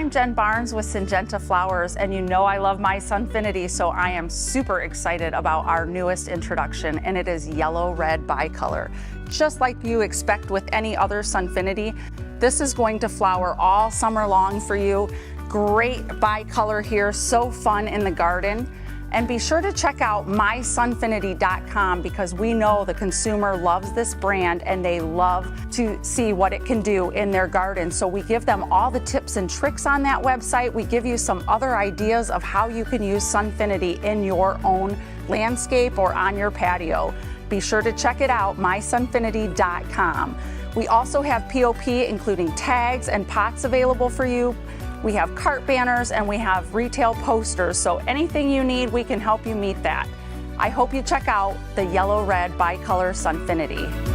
I'm Jen Barnes with Syngenta Flowers, and you know I love my Sunfinity, so I am super excited about our newest introduction, and it is Yellow-Red Bicolor. Just like you expect with any other Sunfinity, this is going to flower all summer long for you. Great bicolor here, so fun in the garden. And be sure to check out mysunfinity.com because we know the consumer loves this brand and they love to see what it can do in their garden. So we give them all the tips and tricks on that website. We give you some other ideas of how you can use Sunfinity in your own landscape or on your patio. Be sure to check it out, mysunfinity.com. We also have POP, including tags and pots available for you. We have cart banners and we have retail posters, so anything you need, we can help you meet that. I hope you check out the Yellow-Red Bicolor Sunfinity.